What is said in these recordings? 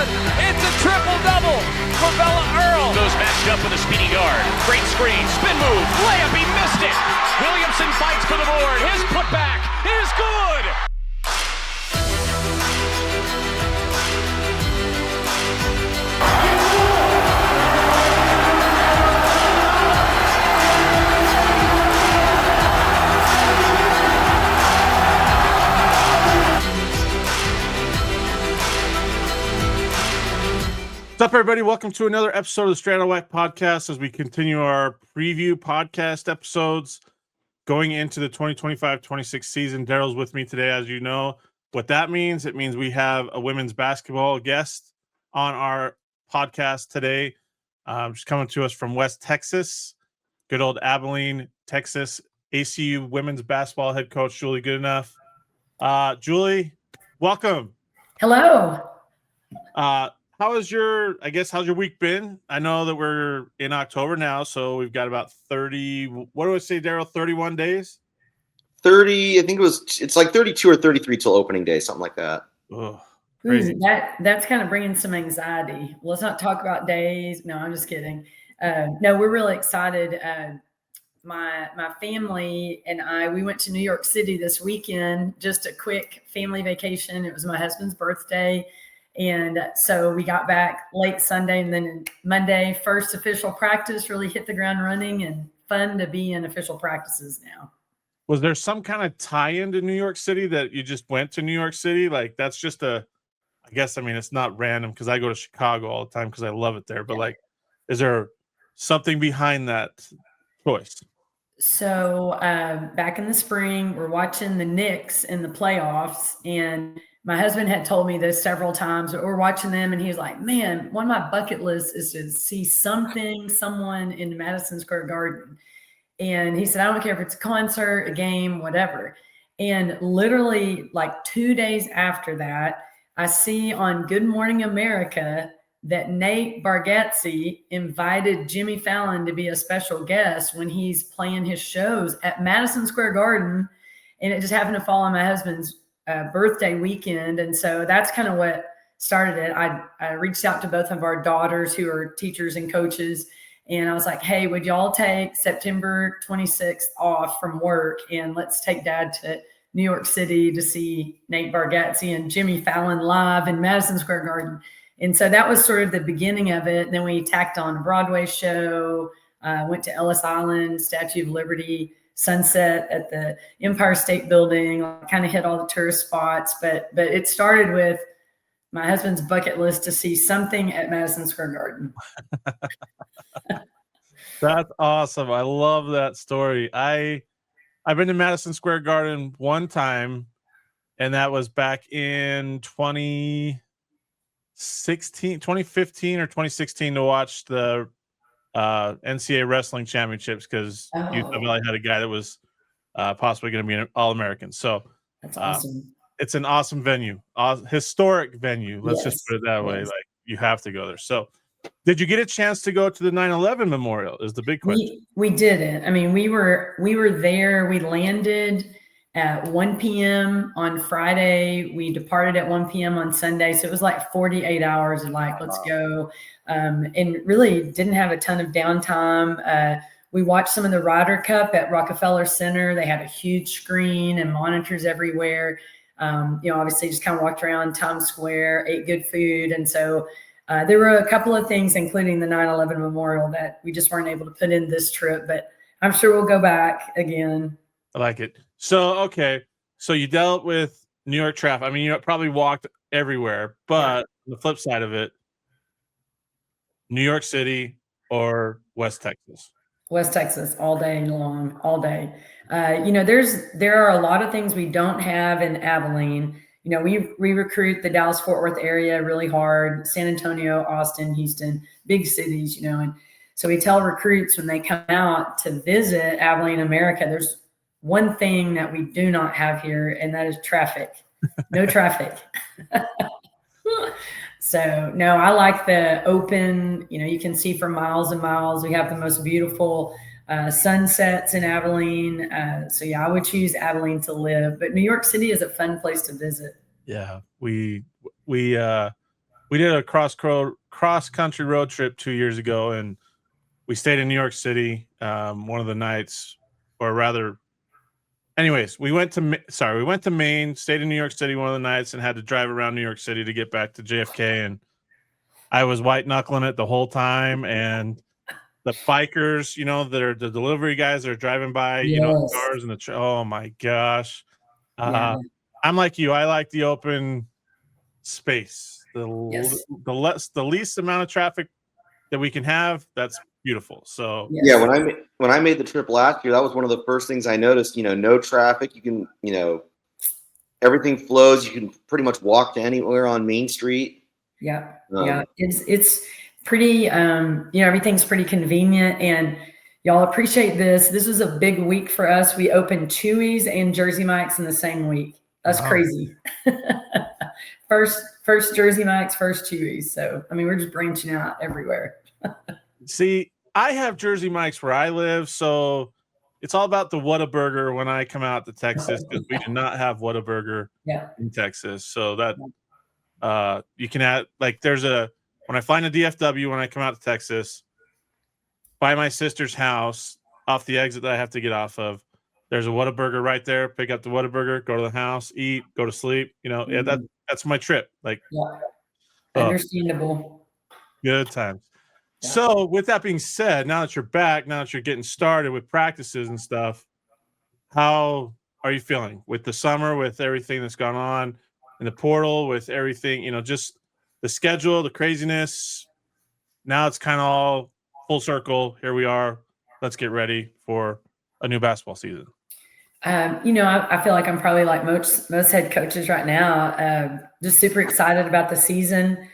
good. It's a triple-double for Bella Earl. Goes matched up with a speedy guard. Great screen, spin move, layup, he missed it. Williamson fights for the board. His putback is good. What's up, everybody? Welcome to another episode of the Straight Outta WAC podcast as we continue our preview podcast episodes going into the 2025-26 season. Daryl's with me today, as you know. What that means, it means we have a women's basketball guest on our podcast today. She's coming to us from West Texas, good old Abilene, Texas, ACU women's basketball head coach, Julie Goodenough. Julie, welcome. Hello. How's your week been? I know that we're in October now, so we've got about 30, what do I say, Daryl, 31 days? 30, I think it's like 32 or 33 till opening day, something like that. Oh, crazy. That's kind of bringing some anxiety. Let's not talk about days. No, I'm just kidding. No, we're really excited. My family and I, we went to New York City this weekend, just a quick family vacation. It was my husband's birthday. And so we got back late Sunday, and then Monday, first official practice, really hit the ground running, and fun to be in official practices now. Was there some kind of tie-in to New York City that you just went to New York City? Like, that's just it's not random because I go to Chicago all the time because I love it there. But like, is there something behind that choice? So back in the spring, we're watching the Knicks in the playoffs, and my husband had told me this several times, but we're watching them, and he was like, man, one of my bucket lists is to see someone in Madison Square Garden. And he said, I don't care if it's a concert, a game, whatever. And literally like 2 days after that, I see on Good Morning America that Nate Bargatze invited Jimmy Fallon to be a special guest when he's playing his shows at Madison Square Garden. And it just happened to fall on my husband's birthday weekend. And so that's kind of what started it. I reached out to both of our daughters who are teachers and coaches. And I was like, hey, would y'all take September 26th off from work? And let's take Dad to New York City to see Nate Bargatze and Jimmy Fallon live in Madison Square Garden. And so that was sort of the beginning of it. And then we tacked on a Broadway show, went to Ellis Island, Statue of Liberty, sunset at the Empire State Building, kind of hit all the tourist spots. But it started with my husband's bucket list to see something at Madison Square Garden. That's awesome. I love that story. I've been to Madison Square Garden one time, and that was back in 2015 or 2016 to watch the NCAA wrestling championships because Utah Valley had a guy that was possibly going to be an All-American. So that's awesome. It's an awesome venue, historic venue. Let's just put it that way. Like, you have to go there. So did you get a chance to go to the 9/11 memorial is the big question. We didn't. I mean, we were there. We landed at 1 p.m. on Friday. We departed at 1 p.m. on Sunday. So it was like 48 hours of like, let's go. And really didn't have a ton of downtime. We watched some of the Ryder Cup at Rockefeller Center. They had a huge screen and monitors everywhere. Obviously just kind of walked around Times Square, ate good food. And so there were a couple of things, including the 9/11 memorial, that we just weren't able to put in this trip, but I'm sure we'll go back again. I like it. So, okay. So you dealt with New York traffic. I mean, you probably walked everywhere, but the flip side of it, New York City or West Texas? West Texas, all day long, all day. There are a lot of things we don't have in Abilene. We recruit the Dallas-Fort Worth area really hard, San Antonio, Austin, Houston, big cities, and so we tell recruits when they come out to visit Abilene, America, there's one thing that we do not have here, and that is traffic. No traffic. So no, I like the open, you can see for miles and miles. We have the most beautiful sunsets in Abilene. So yeah, I would choose Abilene to live, but New York City is a fun place to visit. Yeah. we did a cross country road trip 2 years ago, and we stayed in New York City one of the nights, or rather, anyways, we went to Maine, stayed in New York City one of the nights, and had to drive around New York City to get back to JFK. And I was white knuckling it the whole time, and the bikers, the delivery guys that are driving by, Yes. cars and oh my gosh. Yeah. I'm like you. I like the open space, Yes. the least amount of traffic that we can have. That's beautiful. So Yes. Yeah, when I made the trip last year, that was one of the first things I noticed. No traffic. You can, everything flows. You can pretty much walk to anywhere on Main Street. Yeah. Yeah. It's pretty, everything's pretty convenient, and y'all appreciate this. This was a big week for us. We opened Chewy's and Jersey Mike's in the same week. That's crazy. First Jersey Mike's, first Chewy's. So, I mean, we're just branching out everywhere. See, I have Jersey Mike's where I live, so it's all about the Whataburger when I come out to Texas, because we do not have Whataburger in Texas. So that you can add, like, when I find a DFW when I come out to Texas, by my sister's house, off the exit that I have to get off of, there's a Whataburger right there. Pick up the Whataburger, go to the house, eat, go to sleep. That's my trip. Like, Understandable. Good times. Yeah. So with that being said, now that you're back, now that you're getting started with practices and stuff, how are you feeling with the summer, with everything that's gone on in the portal, with everything, just the schedule, the craziness? Now it's kind of all full circle. Here we are. Let's get ready for a new basketball season. I feel like I'm probably like most head coaches right now, just super excited about the season.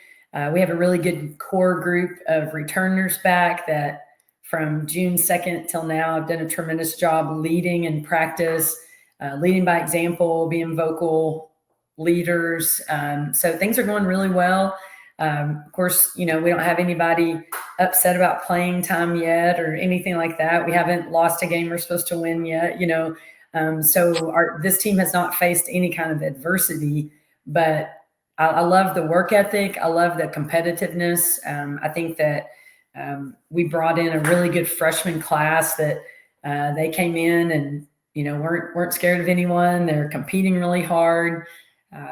We have a really good core group of returners back that from June 2nd till now have done a tremendous job leading in practice, leading by example, being vocal leaders. So things are going really well. Of course, we don't have anybody upset about playing time yet or anything like that. We haven't lost a game we're supposed to win yet, So this team has not faced any kind of adversity, but I love the work ethic. I love the competitiveness. I think that we brought in a really good freshman class that they came in and weren't scared of anyone. They're competing really hard.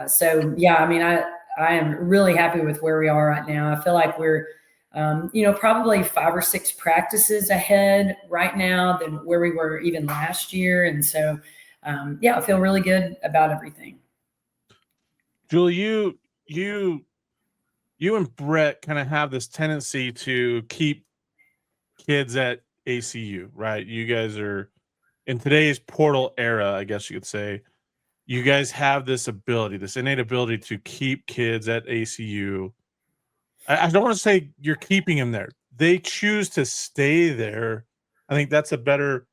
So yeah, I mean, I am really happy with where we are right now. I feel like we're probably 5 or 6 practices ahead right now than where we were even last year, and so I feel really good about everything. Julie, you and Brett kind of have this tendency to keep kids at ACU, right? You guys are in today's portal era, I guess you could say. You guys have this innate ability to keep kids at ACU. I don't want to say you're keeping them there. They choose to stay there. I think that's a better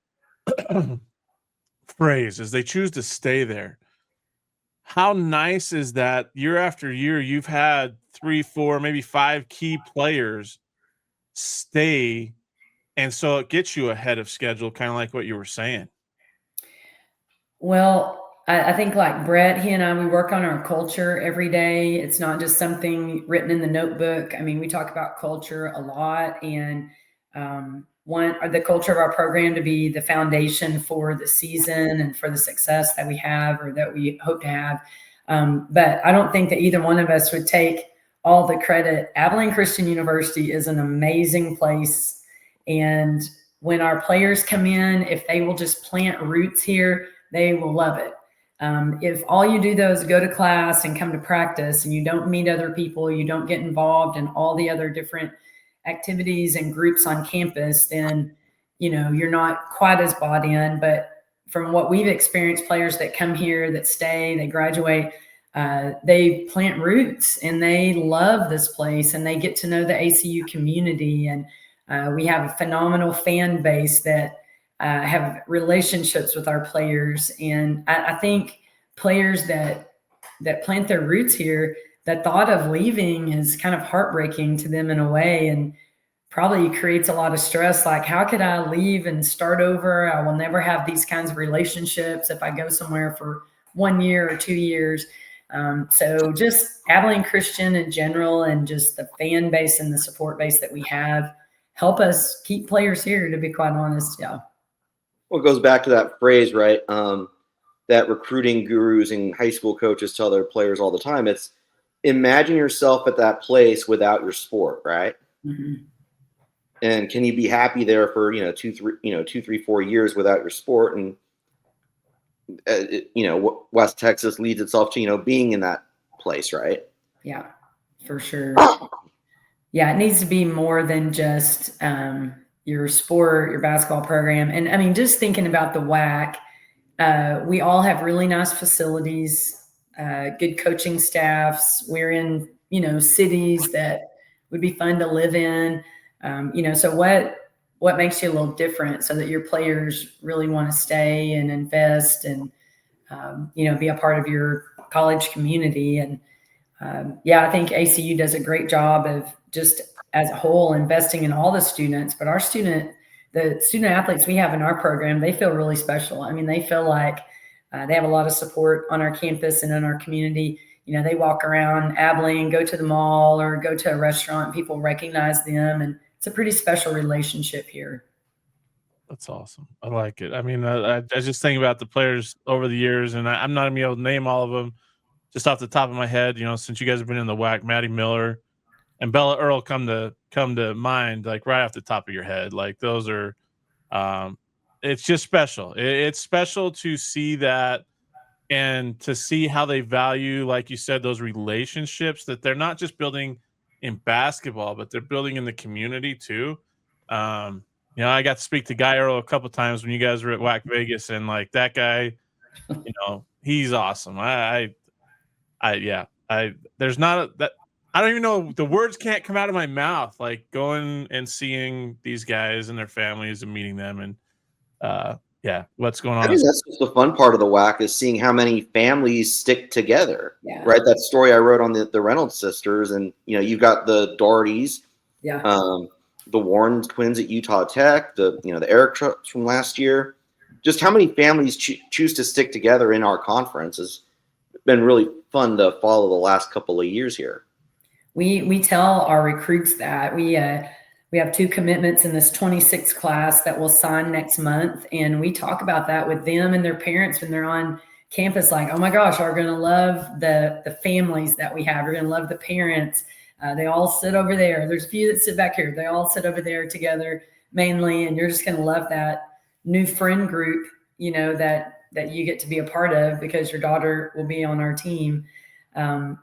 phrase, is they choose to stay there. How nice is that year after year you've had 3, 4, maybe 5 key players stay, and so it gets you ahead of schedule, kind of like what you were saying? Well, I think like Brett, he and I, we work on our culture every day. It's not just something written in the notebook. I mean, we talk about culture a lot, and the culture of our program to be the foundation for the season and for the success that we have or that we hope to have. But I don't think that either one of us would take all the credit. Abilene Christian University is an amazing place. And when our players come in, if they will just plant roots here, they will love it. If all you do though is go to class and come to practice and you don't meet other people, you don't get involved in all the other different activities and groups on campus, then, you're not quite as bought in. But from what we've experienced, players that come here, that stay, they graduate, they plant roots and they love this place and they get to know the ACU community. And we have a phenomenal fan base that have relationships with our players. And I think players that plant their roots here, the thought of leaving is kind of heartbreaking to them in a way, and probably creates a lot of stress. Like, how could I leave and start over? I will never have these kinds of relationships if I go somewhere for 1 year or 2 years. So just Abilene Christian in general, and just the fan base and the support base that we have, help us keep players here, to be quite honest. Yeah. Well, it goes back to that phrase, right? That recruiting gurus and high school coaches tell their players all the time. It's imagine yourself at that place without your sport, right? Mm-hmm. And can you be happy there for 2, 3, 4 years without your sport? And West Texas leads itself to being in that place, right? Yeah, for sure. Yeah, it needs to be more than just your sport, your basketball program. And I mean, just thinking about the WAC, we all have really nice facilities, good coaching staffs. We're in, cities that would be fun to live in. So what makes you a little different so that your players really want to stay and invest and, be a part of your college community. And I think ACU does a great job of just as a whole investing in all the students, but the student athletes we have in our program, they feel really special. I mean, they feel like they have a lot of support on our campus and in our community. They walk around Abilene, go to the mall or go to a restaurant, and people recognize them. And it's a pretty special relationship here. That's awesome. I like it. I mean, I just think about the players over the years, and I'm not going to be able to name all of them just off the top of my head. Since you guys have been in the WAC, Maddie Miller and Bella Earl come to mind, like right off the top of your head. Like those are, it's just special. It's special to see that and to see how they value, like you said, those relationships that they're not just building in basketball, but they're building in the community too. I got to speak to Guy Earl a couple of times when you guys were at WAC Vegas, and like that guy, he's awesome. There's not that. I don't even know, the words can't come out of my mouth, like going and seeing these guys and their families and meeting them and what's going on. I think that's just the fun part of the WAC is seeing how many families stick together, right? That story I wrote on the Reynolds sisters, and you've got the Dohertys, the Warren twins at Utah Tech, the Eric Trucks from last year. Just how many families choose to stick together in our conference has been really fun to follow the last couple of years here. We tell our recruits that we have 2 commitments in this 26 class that will sign next month, and we talk about that with them and their parents when they're on campus. Like, oh my gosh, we're going to love the families that we have. We're going to love the parents. They all sit over there. There's a few that sit back here. They all sit over there together mainly, and you're just going to love that new friend group, that you get to be a part of because your daughter will be on our team.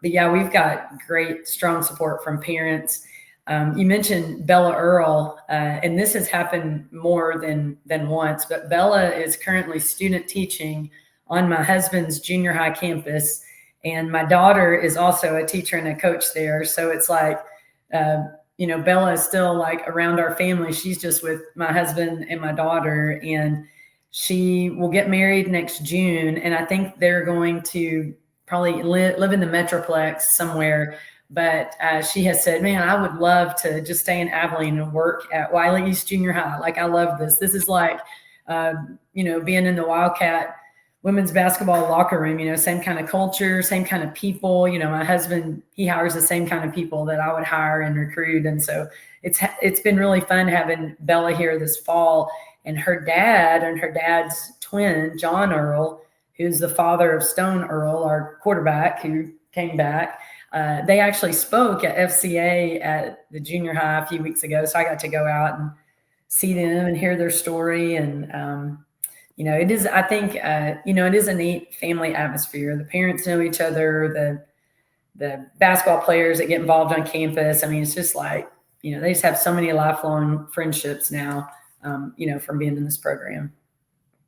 We've got great, strong support from parents. You mentioned Bella Earl, and this has happened more than once, but Bella is currently student teaching on my husband's junior high campus. And my daughter is also a teacher and a coach there. So it's like, Bella is still like around our family. She's just with my husband and my daughter, and she will get married next June. And I think they're going to probably live in the Metroplex somewhere. But she has said, man, I would love to just stay in Abilene and work at Wiley East Junior High. Like, I love this. This is like, being in the Wildcat women's basketball locker room, same kind of culture, same kind of people. My husband, he hires the same kind of people that I would hire and recruit. And so it's been really fun having Bella here this fall, and her dad and her dad's twin, John Earl, who's the father of Stone Earl, our quarterback who came back. They actually spoke at FCA at the junior high a few weeks ago. So I got to go out and see them and hear their story. And, it is, I think, it is a neat family atmosphere. The parents know each other, the basketball players that get involved on campus. I mean, it's just like, they just have so many lifelong friendships now, from being in this program.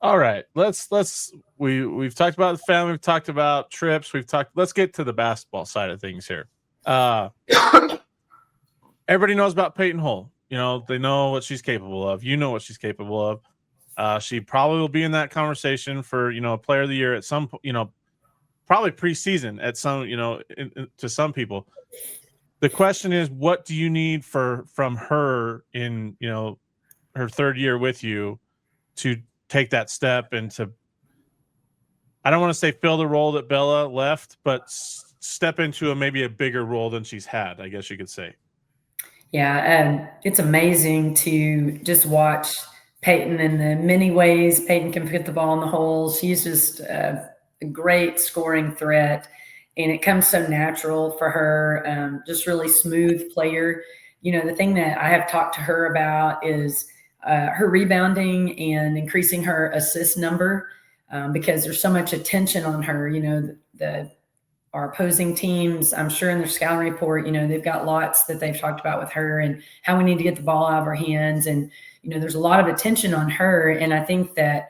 All right, we've talked about the family, we've talked about trips, let's get to the basketball side of things here. Everybody knows about Peyton Hull. They know what she's capable of. What she's capable of. She probably will be in that conversation for player of the year at some probably preseason at some to some people. The question is, what do you need from her in her third year with you to take that step and to I don't want to say fill the role that Bella left, but step into maybe a bigger role than she's had, I guess you could say. Yeah, it's amazing to just watch Peyton in the many ways Peyton can put the ball in the hole. She's just a great scoring threat, and it comes so natural for her. Just really smooth player. You know, the thing that I have talked to her about is her rebounding and increasing her assist number. Because there's so much attention on her. You know, our opposing teams, I'm sure in their scouting report, you know, they've got lots that they've talked about with her and how we need to get the ball out of our hands. And, you know, there's a lot of attention on her. And I think that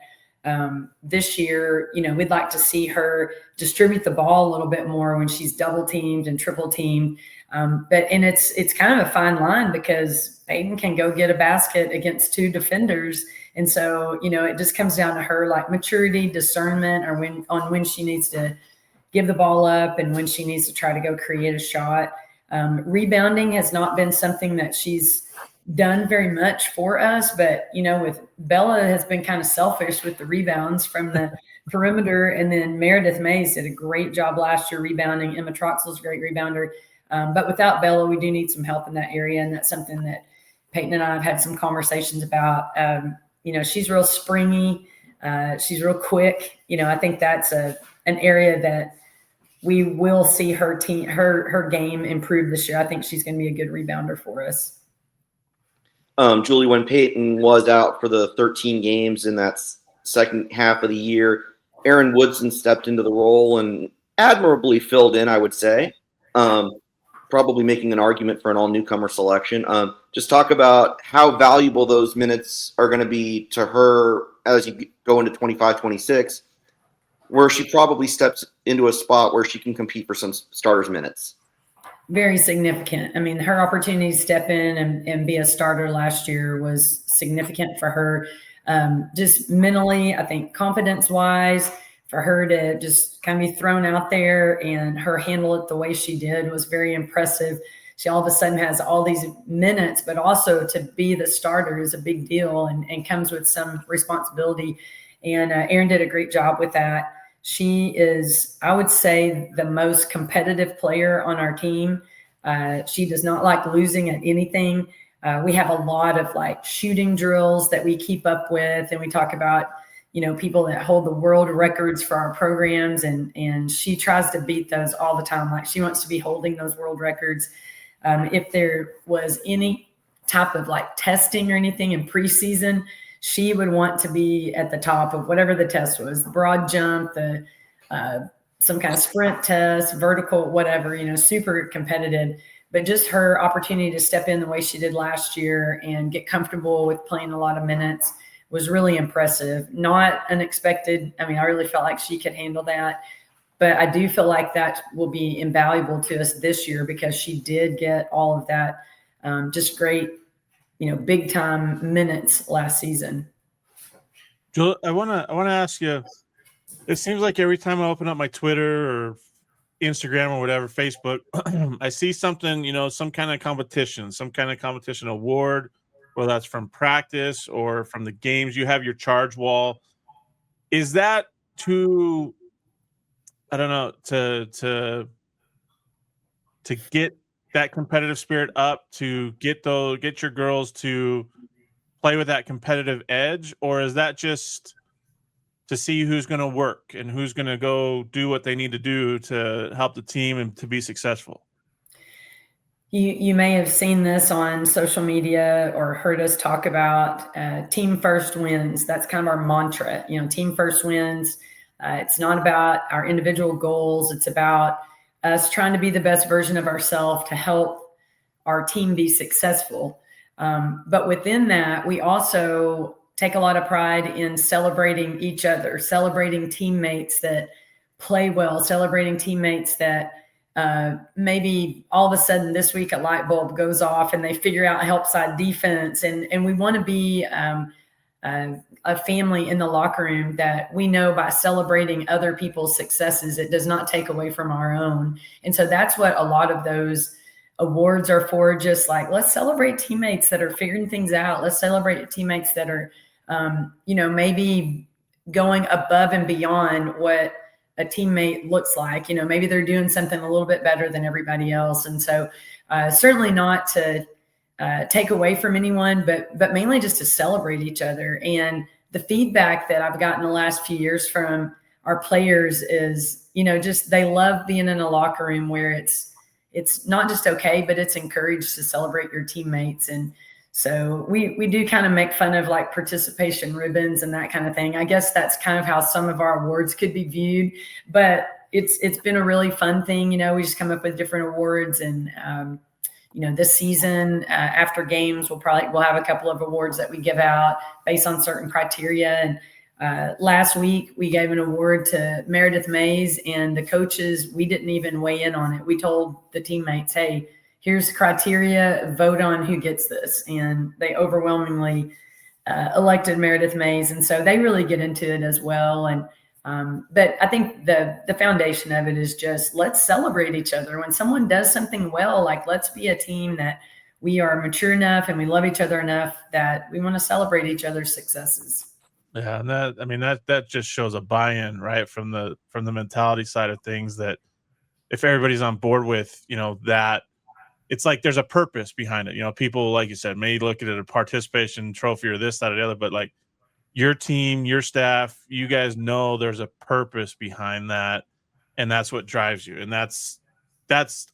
this year, you know, we'd like to see her distribute the ball a little bit more when she's double teamed and triple teamed. But it's kind of a fine line because Peyton can go get a basket against two defenders. And so, you know, it just comes down to her like maturity, discernment, or when she needs to give the ball up and when she needs to try to go create a shot. Rebounding has not been something that she's done very much for us, but, you know, with Bella has been kind of selfish with the rebounds from the perimeter. And then Meredith Mays did a great job last year rebounding. Emma Troxell's a great rebounder. But without Bella, we do need some help in that area. And that's something that Peyton and I have had some conversations about. You know, she's real springy. She's real quick. You know, I think that's an area that we will see her game improve this year. I think she's going to be a good rebounder for us. Julie, when Peyton was out for the 13 games in that second half of the year, Aaron Woodson stepped into the role and admirably filled in, I would say, probably making an argument for an all-newcomer selection. Just talk about how valuable those minutes are going to be to her as you go into 25-26, where she probably steps into a spot where she can compete for some starters minutes. Very significant. I mean, her opportunity to step in and be a starter last year was significant for her. Just mentally, I think confidence-wise, for her to just kind of be thrown out there and her handle it the way she did was very impressive. She all of a sudden has all these minutes, but also to be the starter is a big deal and comes with some responsibility. And Erin did a great job with that. She is, I would say, the most competitive player on our team. She does not like losing at anything. We have a lot of like shooting drills that we keep up with, and we talk about, you know, people that hold the world records for our programs, and she tries to beat those all the time. Like she wants to be holding those world records. If there was any type of like testing or anything in preseason, she would want to be at the top of whatever the test was, the broad jump, the some kind of sprint test, vertical, whatever, you know, super competitive. But just her opportunity to step in the way she did last year and get comfortable with playing a lot of minutes was really impressive. Not unexpected. I mean, I really felt like she could handle that. But I do feel like that will be invaluable to us this year because she did get all of that just great, you know, big time minutes last season. Joel, I wanna ask you. It seems like every time I open up my Twitter or Instagram or whatever, Facebook, I see something, you know, some kind of competition award, whether that's from practice or from the games. You have your charge wall. Is that to, I don't know, to get that competitive spirit up, to get your girls to play with that competitive edge, or is that just to see who's going to work and who's going to go do what they need to do to help the team and to be successful? You may have seen this on social media or heard us talk about team first wins. That's kind of our mantra, you know, team first wins. It's not about our individual goals. It's about us trying to be the best version of ourselves to help our team be successful. But within that, we also take a lot of pride in celebrating each other, celebrating teammates that play well, celebrating teammates that maybe all of a sudden this week a light bulb goes off and they figure out help side defense. And we want to be a family in the locker room that we know by celebrating other people's successes, it does not take away from our own. And so that's what a lot of those awards are for. Just like, let's celebrate teammates that are figuring things out. Let's celebrate teammates that are, you know, maybe going above and beyond what a teammate looks like. Maybe they're doing something a little bit better than everybody else. And so certainly not to take away from anyone, but mainly just to celebrate each other. And the feedback that I've gotten the last few years from our players is, just they love being in a locker room where it's not just okay, but it's encouraged to celebrate your teammates. And so we do kind of make fun of like participation ribbons and that kind of thing. I guess that's kind of how some of our awards could be viewed, but it's been a really fun thing. We just come up with different awards, and this season after games, we'll have a couple of awards that we give out based on certain criteria. And last week we gave an award to Meredith Mays, and the coaches, we didn't even weigh in on it. We told the teammates, hey, here's the criteria, vote on who gets this. And they overwhelmingly elected Meredith Mays. And so they really get into it as well. And but I think the foundation of it is just, let's celebrate each other. When someone does something well, like, let's be a team that we are mature enough and we love each other enough that we want to celebrate each other's successes. Yeah, and that just shows a buy-in, right, from the mentality side of things, that if everybody's on board with, that it's like there's a purpose behind it. People, like you said, may look at it a participation trophy or this, that, or the other, but like your team, your staff, you guys know there's a purpose behind that, and that's what drives you. And that's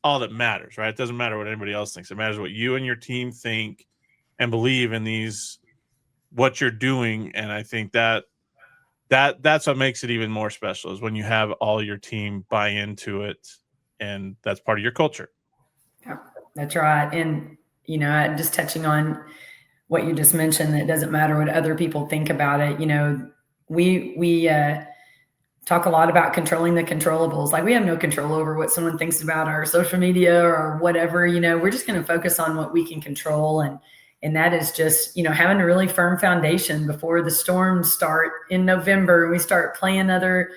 all that matters, right? It doesn't matter what anybody else thinks. It matters what you and your team think and believe in what you're doing. And I think that's what makes it even more special, is when you have all your team buy into it, and that's part of your culture. Yeah, that's right. And, just touching on what you just mentioned, that it doesn't matter what other people think about it. We talk a lot about controlling the controllables. Like, we have no control over what someone thinks about our social media or whatever. We're just going to focus on what we can control. And that is just, having a really firm foundation before the storms start in November and we start playing other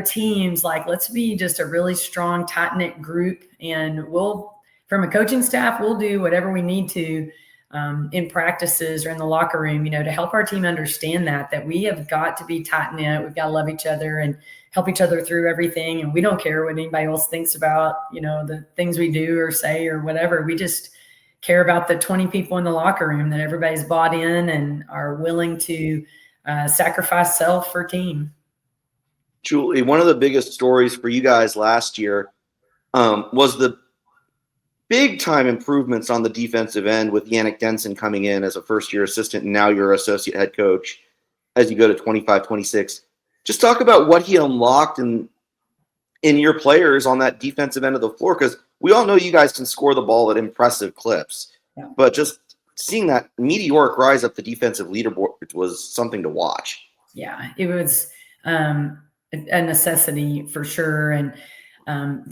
teams. Like, let's be just a really strong, tight-knit group. And from a coaching staff, we'll do whatever we need to in practices or in the locker room, to help our team understand that we have got to be tight-knit. We've got to love each other and help each other through everything. And we don't care what anybody else thinks about, the things we do or say or whatever. We just care about the 20 people in the locker room, that everybody's bought in and are willing to sacrifice self for team. Julie, one of the biggest stories for you guys last year was the big time improvements on the defensive end with Yannick Denson coming in as a first-year assistant, and now you're associate head coach as you go to 25-26. Just talk about what he unlocked in your players on that defensive end of the floor, because we all know you guys can score the ball at impressive clips, but just seeing that meteoric rise up the defensive leaderboard was something to watch. Yeah, it was a necessity for sure. And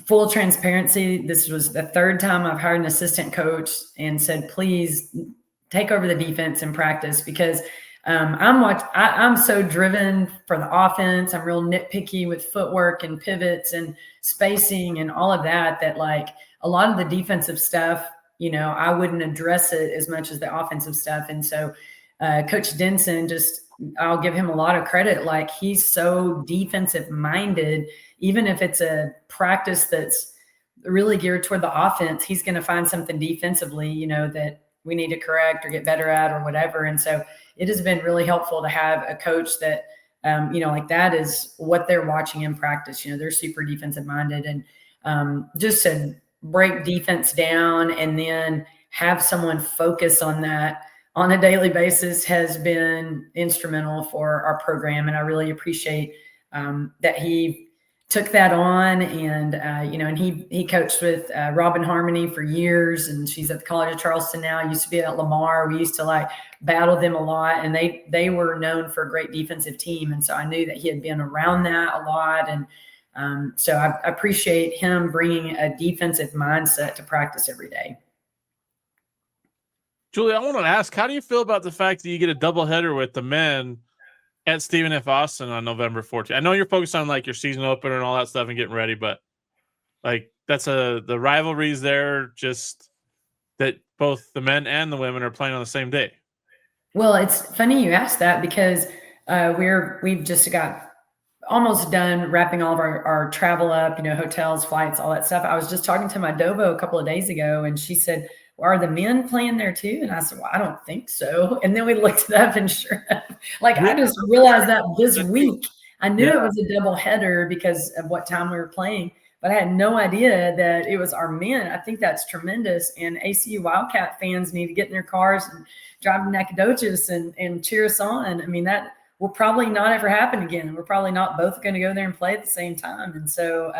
full transparency, this was the third time I've hired an assistant coach and said, please take over the defense in practice, because I'm so driven for the offense. I'm real nitpicky with footwork and pivots and spacing and all of that, like a lot of the defensive stuff, I wouldn't address it as much as the offensive stuff. And so Coach Denson, I'll give him a lot of credit. Like, he's so defensive minded. Even if it's a practice that's really geared toward the offense, he's going to find something defensively, that we need to correct or get better at or whatever. And so it has been really helpful to have a coach that, like, that is what they're watching in practice. They're super defensive minded, and just to break defense down and then have someone focus on that on a daily basis has been instrumental for our program. And I really appreciate that he took that on, and and he coached with Robin Harmony for years, and she's at the College of Charleston now. Used to be at Lamar. We used to battle them a lot, and they were known for a great defensive team. And so I knew that he had been around that a lot, and so I appreciate him bringing a defensive mindset to practice every day. Julie, I want to ask, how do you feel about the fact that you get a doubleheader with the men at Stephen F. Austin on November 14th? I know you're focused on your season opener and all that stuff and getting ready, but that's the rivalries there, just that both the men and the women are playing on the same day. Well, it's funny you asked that, because We've just got almost done wrapping all of our travel up, hotels, flights, all that stuff. I was just talking to my Dovo a couple of days ago, and she said, well, are the men playing there too? And I said, well, I don't think so. And then we looked it up, and sure enough, I just realized that this week. I knew it was a double header because of what time we were playing, but I had no idea that it was our men. I think that's tremendous. And ACU Wildcat fans need to get in their cars and drive to Nacogdoches and cheer us on. I mean, that will probably not ever happen again. We're probably not both going to go there and play at the same time. And so,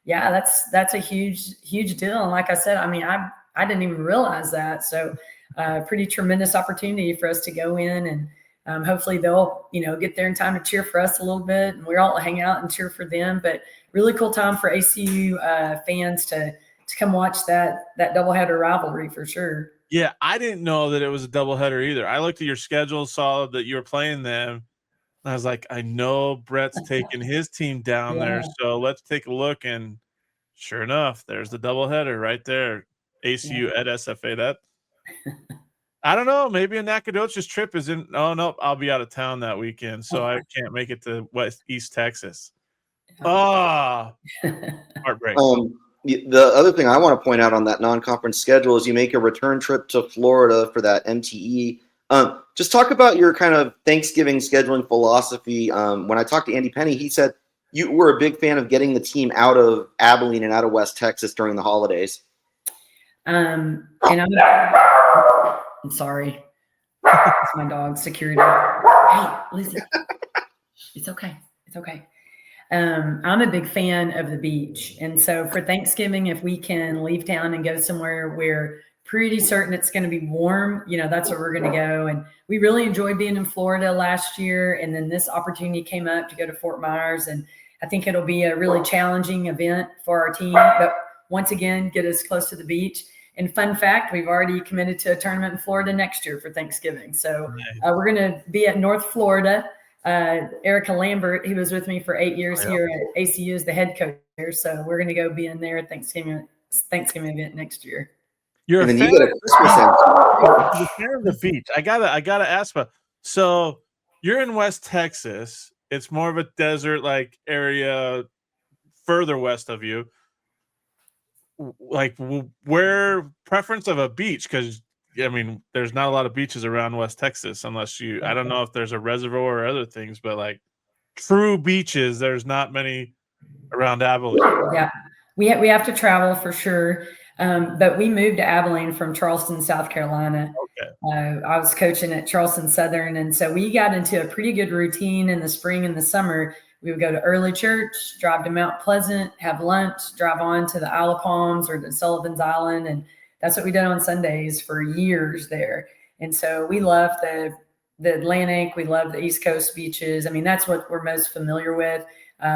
that's a huge deal. And like I said, I mean, I didn't even realize that. So pretty tremendous opportunity for us to go in, and hopefully they'll, get there in time to cheer for us a little bit, and we're all hang out and cheer for them. But really cool time for ACU fans to come watch that doubleheader rivalry for sure. Yeah, I didn't know that it was a doubleheader either. I looked at your schedule, saw that you were playing them. I was like, I know Brett's taking his team down there, so let's take a look. And sure enough, there's the doubleheader right there. ACU at SFA. That I don't know. Maybe a Nacogdoches trip is in. Oh no, I'll be out of town that weekend, so I can't make it to East Texas. Oh, heartbreak. The other thing I want to point out on that non-conference schedule is you make a return trip to Florida for that MTE. Just talk about your kind of Thanksgiving scheduling philosophy. When I talked to Andy Penny, he said you were a big fan of getting the team out of Abilene and out of West Texas during the holidays. And I'm sorry. It's my dog, security. Hey, listen. It's okay. It's okay. I'm a big fan of the beach. And so for Thanksgiving, if we can leave town and go somewhere where pretty certain it's going to be warm, that's where we're going to go. And we really enjoyed being in Florida last year. And then this opportunity came up to go to Fort Myers. And I think it'll be a really challenging event for our team. But once again, get us close to the beach. And fun fact, we've already committed to a tournament in Florida next year for Thanksgiving. So we're going to be at North Florida. Erica Lambert, he was with me for 8 years here at ACU as the head coach there. So we're going to go be in there at Thanksgiving event next year. You're and a then fan, you get a Christmas you're a fan of the beach. I gotta ask about. So you're in West Texas. It's more of a desert like area, further west of you. Like where preference of a beach? Because I mean, there's not a lot of beaches around West Texas unless you. I don't know if there's a reservoir or other things, but like true beaches, there's not many around Abilene. Yeah, we have to travel for sure. But we moved to Abilene from Charleston, South Carolina. Okay. I was coaching at Charleston Southern, and so we got into a pretty good routine in the spring and the summer. We would go to early church, drive to Mount Pleasant, have lunch, drive on to the Isle of Palms or to Sullivan's Island, and that's what we did on Sundays for years there. And so we love the Atlantic. We love the East Coast beaches. I mean, that's what we're most familiar with.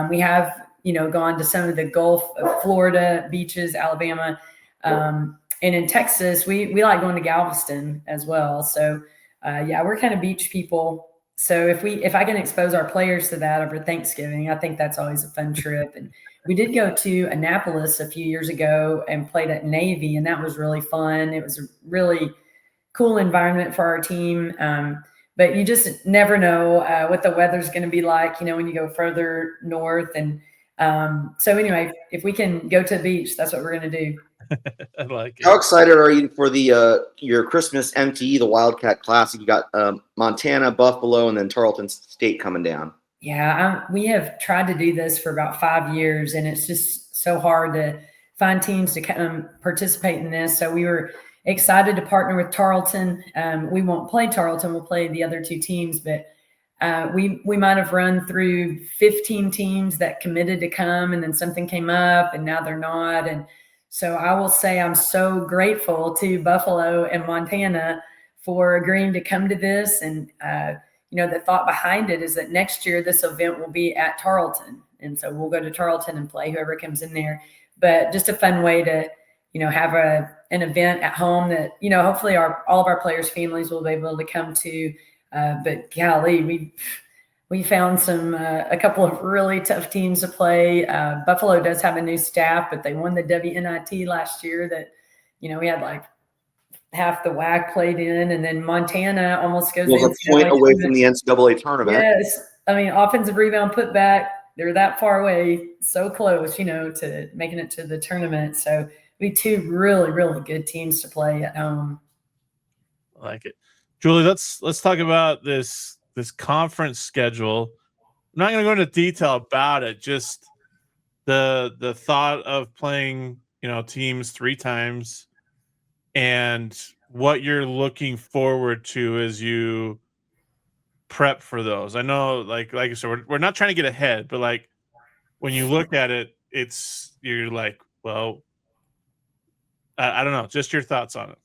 We have, gone to some of the Gulf of Florida beaches, Alabama. And in Texas, we like going to Galveston as well. So, we're kind of beach people. So if I can expose our players to that over Thanksgiving, I think that's always a fun trip. And we did go to Annapolis a few years ago and played at Navy, and that was really fun. It was a really cool environment for our team. But you just never know what the weather's going to be like, when you go further north. And so anyway, if we can go to the beach, that's what we're going to do. I like it. How excited are you for the your Christmas MTE, the Wildcat Classic? You got Montana, Buffalo, and then Tarleton State coming down. Yeah, we have tried to do this for about 5 years, and it's just so hard to find teams to come participate in this. So we were excited to partner with Tarleton. We won't play Tarleton; we'll play the other two teams, but we might have run through 15 teams that committed to come, and then something came up, and now they're not. And so I will say I'm so grateful to Buffalo and Montana for agreeing to come to this. And, the thought behind it is that next year this event will be at Tarleton. And so we'll go to Tarleton and play whoever comes in there. But just a fun way to, have an event at home that, hopefully all of our players' families will be able to come to. But golly, we found a couple of really tough teams to play. Buffalo does have a new staff, but they won the WNIT last year that, we had like half the WAC played in, and then Montana almost goes a point away from the NCAA tournament. Yes, I mean offensive rebound putback. They're that far away, so close, to making it to the tournament. So we 2 really, really good teams to play at home. I like it, Julie. Let's talk about this conference schedule. I'm not going to go into detail about it. Just the thought of playing, teams 3 times, and what you're looking forward to as you prep for those. I know, like I said, we're not trying to get ahead, but like when you look at it, you're like, well, I don't know. Just your thoughts on it.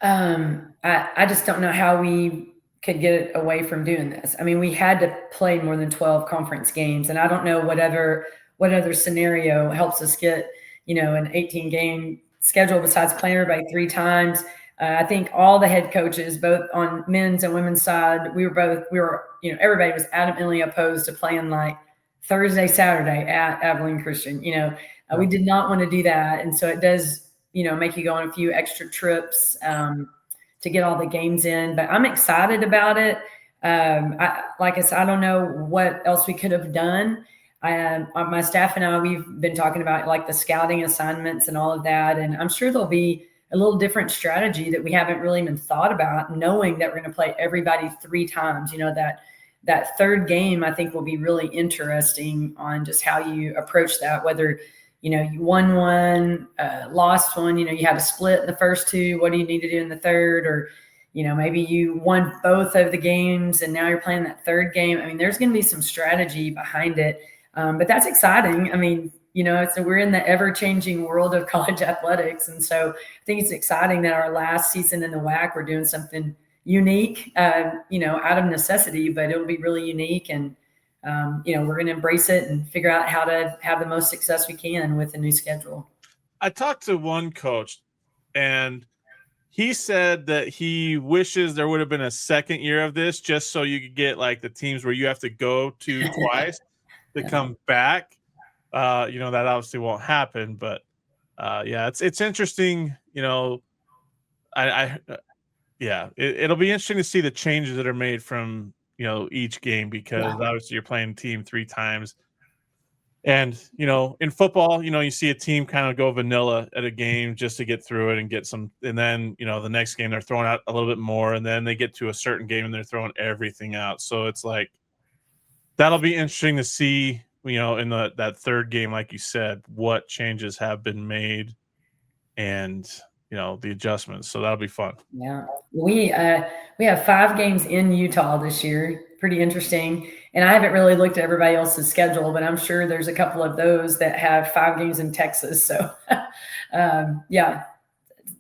I just don't know how we could get away from doing this. I mean, we had to play more than 12 conference games, and I don't know what other scenario helps us get, an 18-game schedule besides playing everybody 3 times. I think all the head coaches, both on men's and women's side, everybody was adamantly opposed to playing like Thursday, Saturday at Abilene Christian. We did not want to do that. And so it does, make you go on a few extra trips to get all the games in. But I'm excited about it. Like I said, I don't know what else we could have done. My staff and I, we've been talking about like the scouting assignments and all of that. And I'm sure there'll be a little different strategy that we haven't really even thought about, knowing that we're going to play everybody 3 times. That third game, I think, will be really interesting on just how you approach that, whether, you won one, lost one, you had a split in the first 2. What do you need to do in the third? Or, maybe you won both of the games and now you're playing that third game. I mean, there's going to be some strategy behind it. But that's exciting. I mean, so we're in the ever-changing world of college athletics. And so I think it's exciting that our last season in the WAC, we're doing something unique, out of necessity, but it'll be really unique. And, we're going to embrace it and figure out how to have the most success we can with the new schedule. I talked to one coach, and he said that he wishes there would have been a second year of this, just so you could get like the teams where you have to go to twice to come back. That obviously won't happen, but it's interesting. It'll be interesting to see the changes that are made from, each game, because obviously you're playing team 3 times. And, in football, you see a team kind of go vanilla at a game just to get through it and get some, and then, the next game they're throwing out a little bit more, and then they get to a certain game and they're throwing everything out. So it's like, that'll be interesting to see, in that third game, like you said, what changes have been made and, the adjustments. So that'll be fun. Yeah. We have 5 games in Utah this year. Pretty interesting. And I haven't really looked at everybody else's schedule, but I'm sure there's a couple of those that have 5 games in Texas. So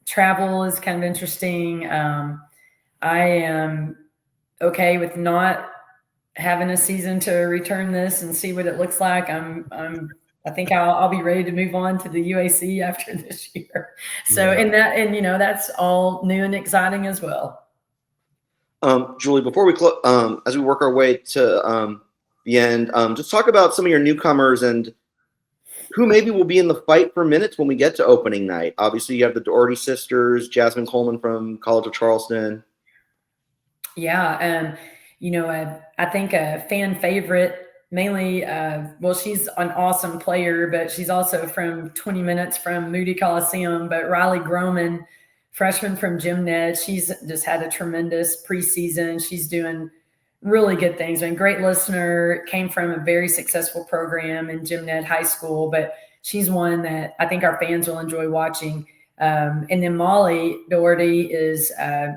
travel is kind of interesting. I am okay with not having a season to return this and see what it looks like. I think I'll be ready to move on to the UAC after this year. So, that's all new and exciting as well. Julie, before we as we work our way to the end, just talk about some of your newcomers and who maybe will be in the fight for minutes when we get to opening night. Obviously, you have the Doherty sisters, Jasmine Coleman from College of Charleston. Yeah, I think a fan favorite. Mainly, she's an awesome player, but she's also from 20 minutes from Moody Coliseum. But Riley Groman, freshman from GymNet, she's just had a tremendous preseason. She's doing really good things. And great listener, came from a very successful program in GymNet high school, but she's one that I think our fans will enjoy watching. And then Molly Doherty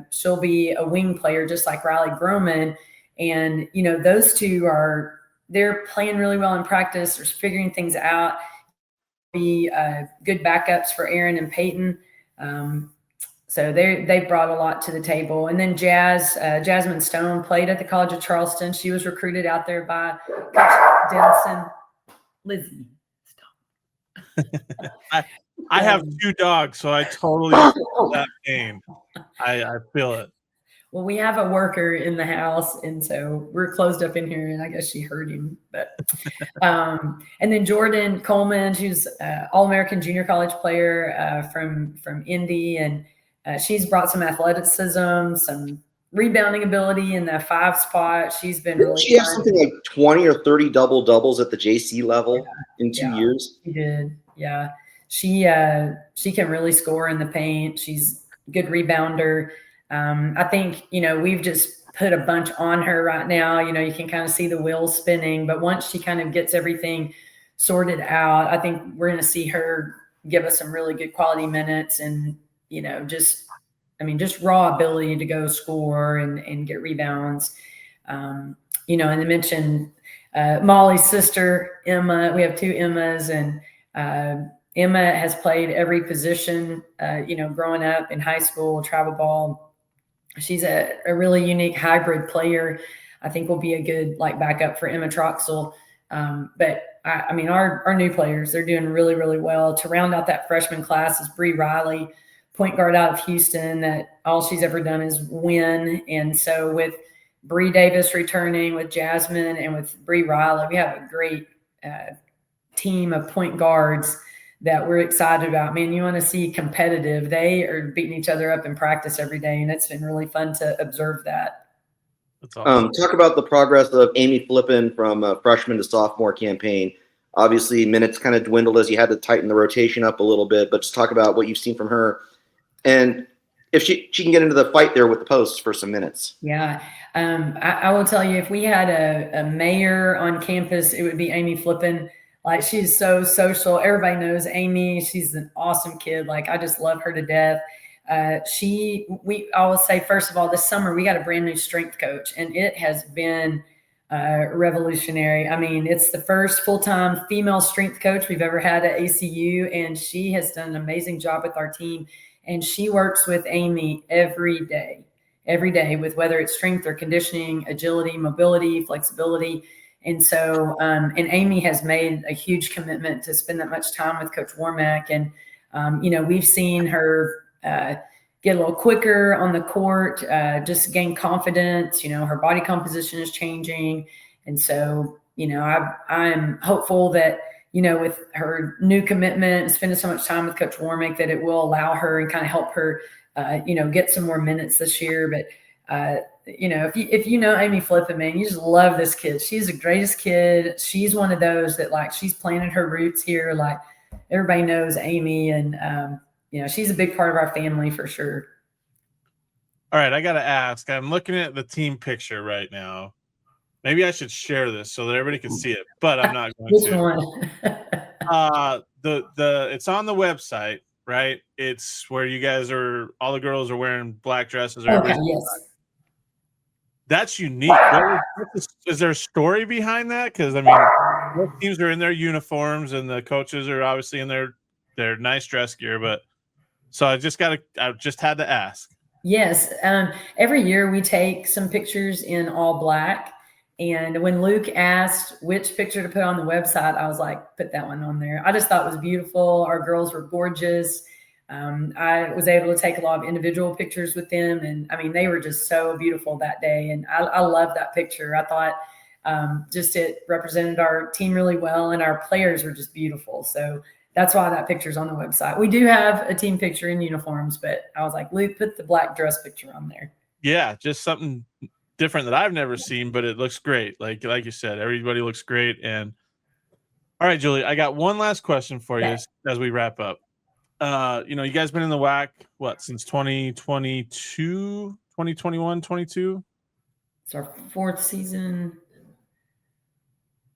she'll be a wing player just like Riley Groman. And, those 2 they're playing really well in practice. They're figuring things out. Be good backups for Aaron and Peyton. So they brought a lot to the table. And then Jasmine Stone played at the College of Charleston. She was recruited out there by Coach Denson. Lizzie, stop. I have 2 dogs, so I totally feel that pain. I feel it. Well, we have a worker in the house, and so we're closed up in here, and I guess she heard him. But and then Jordan Coleman, who's All-American junior college player from Indy, and she's brought some athleticism, some rebounding ability in the 5 spot. She's been really she has something like 20 or 30 doubles at the JC level in 2 years. She did. Yeah. She can really score in the paint. She's a good rebounder. I think, we've just put a bunch on her right now. You can kind of see the wheels spinning, but once she kind of gets everything sorted out, I think we're going to see her give us some really good quality minutes and, just raw ability to go score and get rebounds. And I mentioned Molly's sister, Emma. We have 2 Emmas, and Emma has played every position, growing up in high school, travel ball. She's a really unique hybrid player. I think will be a good backup for Emma Troxel. But our new players, they're doing really, really well. To round out that freshman class is Bree Riley, point guard out of Houston, that all she's ever done is win. And so with Bree Davis returning, with Jasmine, and with Bree Riley, we have a great team of point guards that we're excited about. Man, you want to see competitive. They are beating each other up in practice every day, and it's been really fun to observe that. That's awesome. Talk about the progress of Amy Flippin from freshman to sophomore campaign. Obviously, minutes kind of dwindled as you had to tighten the rotation up a little bit, but just talk about what you've seen from her. And if she can get into the fight there with the posts for some minutes. Yeah. I will tell you, if we had a mayor on campus, it would be Amy Flippin. She's so social. Everybody knows Amy. She's an awesome kid. I just love her to death. I will say, first of all, this summer we got a brand new strength coach, and it has been revolutionary. It's the first full-time female strength coach we've ever had at ACU, and she has done an amazing job with our team. And she works with Amy every day with whether it's strength or conditioning, agility, mobility, flexibility. And so, and Amy has made a huge commitment to spend that much time with Coach Warmack. And, we've seen her get a little quicker on the court, just gain confidence. Her body composition is changing. And so, I'm hopeful that, with her new commitment and spending so much time with Coach Warmack, that it will allow her and kind of help her, get some more minutes this year. But, if you know Amy Flippin, man, you just love this kid. She's the greatest kid. She's one of those that she's planted her roots here. Everybody knows Amy, and, she's a big part of our family for sure. All right. I got to ask, I'm looking at the team picture right now. Maybe I should share this so that everybody can see it, but I'm not going Which to. one? It's on the website, right? It's where you guys all the girls are wearing black dresses. Okay, yes. That's unique. Is there a story behind that? Because both teams are in their uniforms, and the coaches are obviously in their nice dress gear. But so I just had to ask. Yes, every year we take some pictures in all black. And when Luke asked which picture to put on the website, I was like, put that one on there. I just thought it was beautiful. Our girls were gorgeous. I was able to take a lot of individual pictures with them. And they were just so beautiful that day. And I love that picture. I thought just it represented our team really well, and our players were just beautiful. So that's why that picture's on the website. We do have a team picture in uniforms, but I was like, Luke, put the black dress picture on there. Yeah, just something different that I've never seen, but it looks great. Like you said, everybody looks great. And all right, Julie, I got one last question for you as we wrap up. You guys been in the WAC since 2022, 2021, 22? It's our 4th season.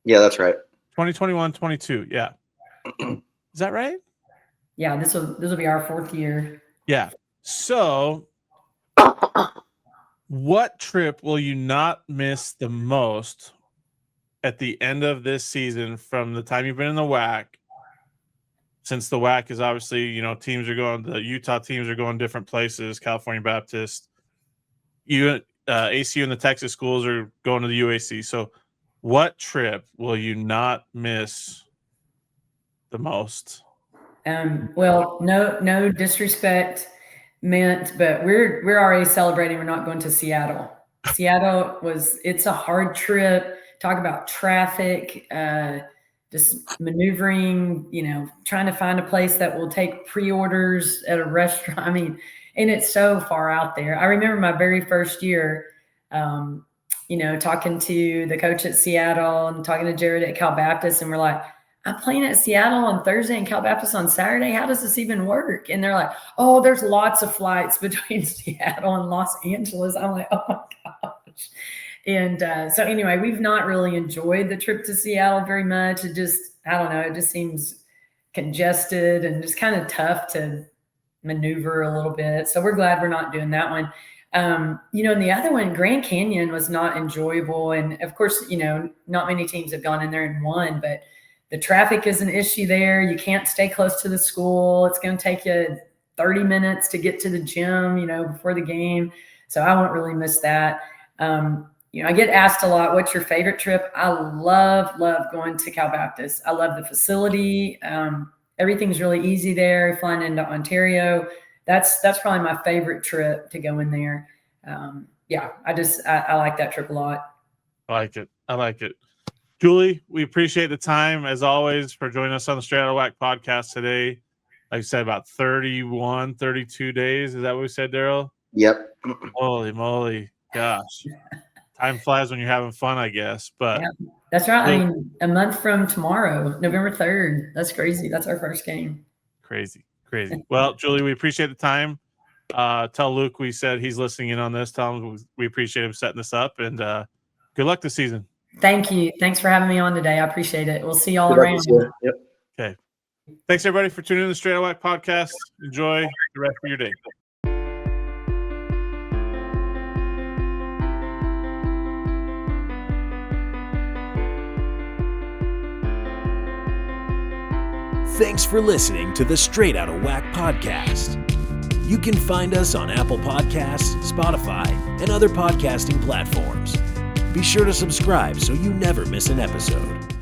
Yeah, that's right. 2021, 22. Yeah. Is that right? Yeah, this will be our 4th year. Yeah. So what trip will you not miss the most at the end of this season from the time you've been in the WAC? Since the WAC is obviously, teams are going, the Utah teams are going different places, California Baptist, ACU and the Texas schools are going to the UAC. So what trip will you not miss the most? Well, no disrespect meant, but we're already celebrating. We're not going to Seattle. Seattle it's a hard trip. Talk about traffic, just maneuvering, trying to find a place that will take pre-orders at a restaurant. And it's so far out there. I remember my very first year, talking to the coach at Seattle and talking to Jared at Cal Baptist, and we're like, I'm playing at Seattle on Thursday and Cal Baptist on Saturday. How does this even work? And they're like, oh, there's lots of flights between Seattle and Los Angeles. I'm like, oh my gosh. And so anyway, we've not really enjoyed the trip to Seattle very much. It just, I don't know, it just seems congested and just kind of tough to maneuver a little bit. So we're glad we're not doing that one. And the other one, Grand Canyon, was not enjoyable. And of course, not many teams have gone in there and won, but the traffic is an issue there. You can't stay close to the school. It's going to take you 30 minutes to get to the gym, before the game. So I won't really miss that. I get asked a lot, what's your favorite trip? I love going to Cal Baptist. I love the facility. Everything's really easy there. Flying into Ontario. That's probably my favorite trip to go in there. I like that trip a lot. I like it. Julie, we appreciate the time, as always, for joining us on the Straight Outta WAC podcast today. Like you said, about 31, 32 days. Is that what we said, Daryl? Yep. Holy moly. Gosh. Time flies when you're having fun, I guess. But yeah, that's right. I mean, a month from tomorrow, November 3rd. That's crazy. That's our first game. Crazy. Well, Julie, we appreciate the time. Tell Luke we said he's listening in on this. Tell him we appreciate him setting this up. And good luck this season. Thank you. Thanks for having me on today. I appreciate it. We'll see y'all around. Yep. Okay. Thanks, everybody, for tuning in to the Straight Outta WAC podcast. Enjoy the rest of your day. Thanks for listening to the Straight Outta WAC podcast. You can find us on Apple Podcasts, Spotify, and other podcasting platforms. Be sure to subscribe so you never miss an episode.